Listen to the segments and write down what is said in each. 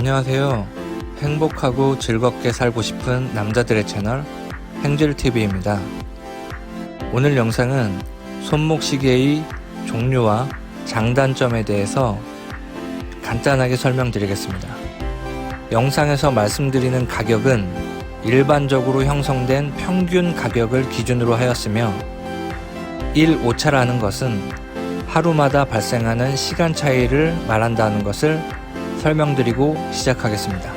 안녕하세요. 행복하고 즐겁게 살고 싶은 남자들의 채널 행질TV입니다. 오늘 영상은 손목시계의 종류와 장단점에 대해서 간단하게 설명드리겠습니다. 영상에서 말씀드리는 가격은 일반적으로 형성된 평균 가격을 기준으로 하였으며 1오차라는 것은 하루마다 발생하는 시간 차이를 말한다는 것을 설명드리고 시작하겠습니다.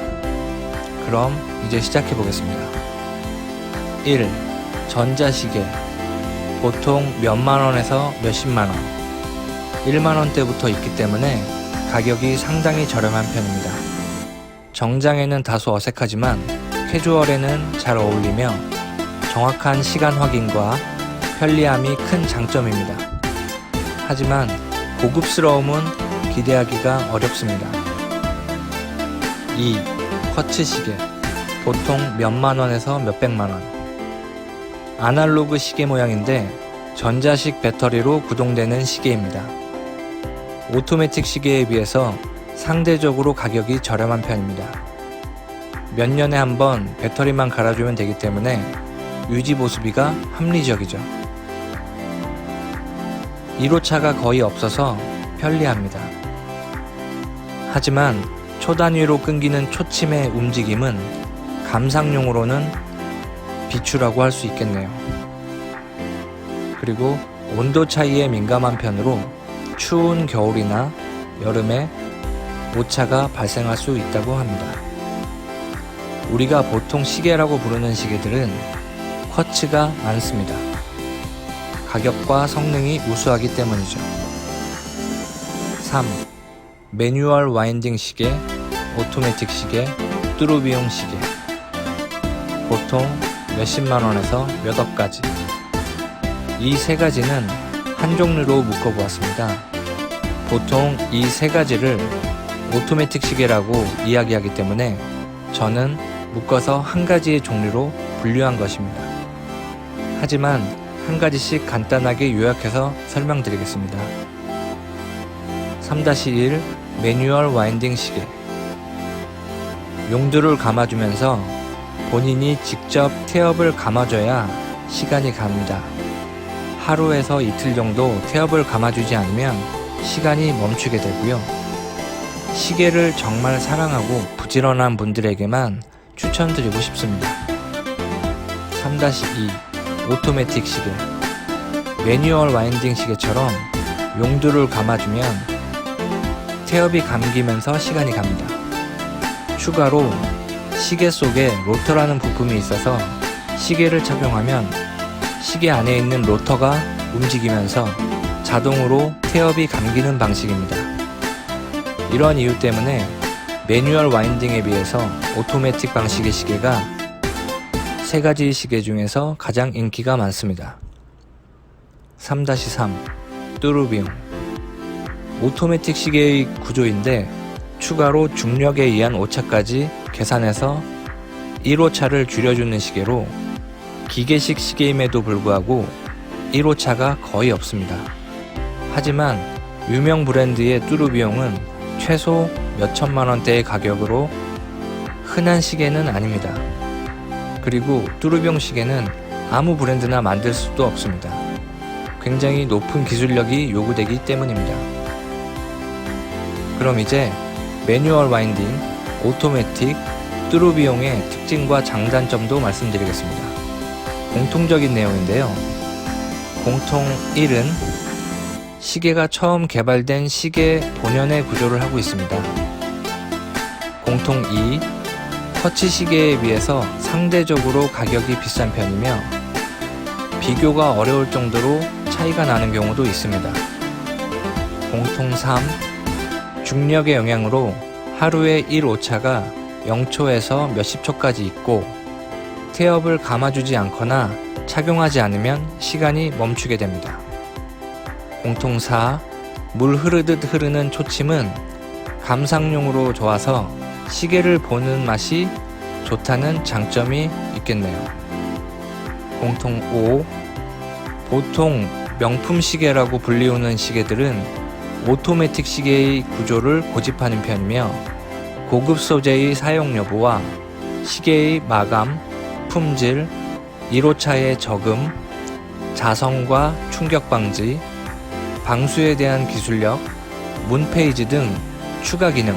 그럼 이제 시작해 보겠습니다. 1. 전자시계. 보통 몇만원에서 몇십만원, 1만원대부터 있기 때문에 가격이 상당히 저렴한 편입니다. 정장에는 다소 어색하지만 캐주얼에는 잘 어울리며 정확한 시간 확인과 편리함이 큰 장점입니다. 하지만 고급스러움은 기대하기가 어렵습니다. 2. 쿼츠 시계. 보통 몇만원에서 몇백만원. 아날로그 시계 모양인데 전자식 배터리로 구동되는 시계입니다. 오토매틱 시계에 비해서 상대적으로 가격이 저렴한 편입니다. 몇 년에 한 번 배터리만 갈아주면 되기 때문에 유지 보수비가 합리적이죠. 1호차가 거의 없어서 편리합니다. 하지만 초단위로 끊기는 초침의 움직임은 감상용으로는 비추라고 할 수 있겠네요. 그리고 온도 차이에 민감한 편으로 추운 겨울이나 여름에 오차가 발생할 수 있다고 합니다. 우리가 보통 시계라고 부르는 시계들은 쿼츠가 많습니다. 가격과 성능이 우수하기 때문이죠. 3. 매뉴얼 와인딩 시계, 오토매틱 시계, 뚜루비용 시계. 보통 몇십만원에서 몇억까지. 이 세 가지는 한 종류로 묶어보았습니다. 보통 이 세 가지를 오토매틱 시계라고 이야기하기 때문에 저는 묶어서 한 가지의 종류로 분류한 것입니다. 하지만 한 가지씩 간단하게 요약해서 설명드리겠습니다. 3-1 매뉴얼 와인딩 시계. 용두를 감아주면서 본인이 직접 태엽을 감아줘야 시간이 갑니다. 하루에서 이틀 정도 태엽을 감아주지 않으면 시간이 멈추게 되고요. 시계를 정말 사랑하고 부지런한 분들에게만 추천드리고 싶습니다. 3-2 오토매틱 시계. 매뉴얼 와인딩 시계처럼 용두를 감아주면 태엽이 감기면서 시간이 갑니다. 추가로 시계 속에 로터라는 부품이 있어서 시계를 착용하면 시계 안에 있는 로터가 움직이면서 자동으로 태엽이 감기는 방식입니다. 이런 이유 때문에 매뉴얼 와인딩에 비해서 오토매틱 방식의 시계가 세 가지 시계 중에서 가장 인기가 많습니다. 3-3 뚜루비용. 오토매틱 시계의 구조인데 추가로 중력에 의한 오차까지 계산해서 1호차를 줄여주는 시계로 기계식 시계임에도 불구하고 1호차가 거의 없습니다. 하지만 유명 브랜드의 뚜루비용은 최소 몇천만원대의 가격으로 흔한 시계는 아닙니다. 그리고 뚜루비용 시계는 아무 브랜드나 만들 수도 없습니다. 굉장히 높은 기술력이 요구되기 때문입니다. 그럼 이제 매뉴얼 와인딩, 오토매틱, 뚜루비용의 특징과 장단점도 말씀드리겠습니다. 공통적인 내용인데요. 공통 1은 시계가 처음 개발된 시계 본연의 구조를 하고 있습니다. 공통 2, 터치 시계에 비해서 상대적으로 가격이 비싼 편이며 비교가 어려울 정도로 차이가 나는 경우도 있습니다. 공통 3, 중력의 영향으로 하루에 1오차가 0초에서 몇십 초까지 있고 태엽을 감아주지 않거나 착용하지 않으면 시간이 멈추게 됩니다. 공통 4. 물 흐르듯 흐르는 초침은 감상용으로 좋아서 시계를 보는 맛이 좋다는 장점이 있겠네요. 공통 5. 보통 명품 시계라고 불리우는 시계들은 오토매틱 시계의 구조를 고집하는 편이며 고급 소재의 사용 여부와 시계의 마감, 품질, 1호차의 저금, 자성과 충격 방지, 방수에 대한 기술력, 문페이지 등 추가 기능,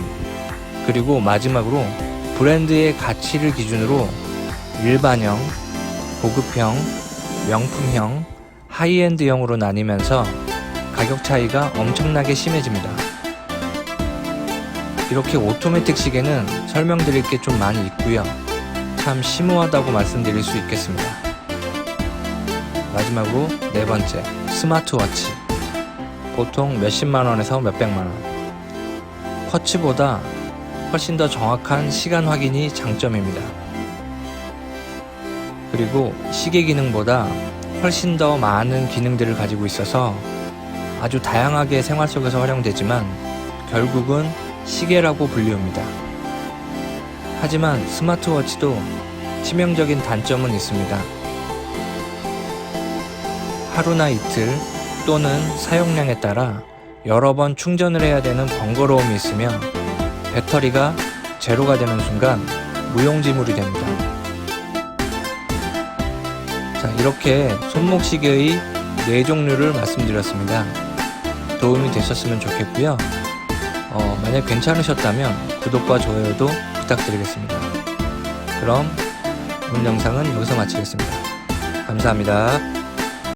그리고 마지막으로 브랜드의 가치를 기준으로 일반형, 고급형, 명품형, 하이엔드형으로 나뉘면서 가격 차이가 엄청나게 심해집니다. 이렇게 오토매틱 시계는 설명드릴 게 좀 많이 있고요. 참 심오하다고 말씀드릴 수 있겠습니다. 마지막으로 네 번째, 스마트워치. 보통 몇십만 원에서 몇백만 원. 쿼츠보다 훨씬 더 정확한 시간 확인이 장점입니다. 그리고 시계 기능보다 훨씬 더 많은 기능들을 가지고 있어서 아주 다양하게 생활 속에서 활용되지만 결국은 시계라고 불리웁니다. 하지만 스마트워치도 치명적인 단점은 있습니다. 하루나 이틀 또는 사용량에 따라 여러 번 충전을 해야 되는 번거로움이 있으며 배터리가 제로가 되는 순간 무용지물이 됩니다. 자, 이렇게 손목시계의 4종류를 말씀드렸습니다. 도움이 되셨으면 좋겠고요. 만약 괜찮으셨다면 구독과 좋아요도 부탁드리겠습니다. 그럼 오늘 영상은 여기서 마치겠습니다. 감사합니다.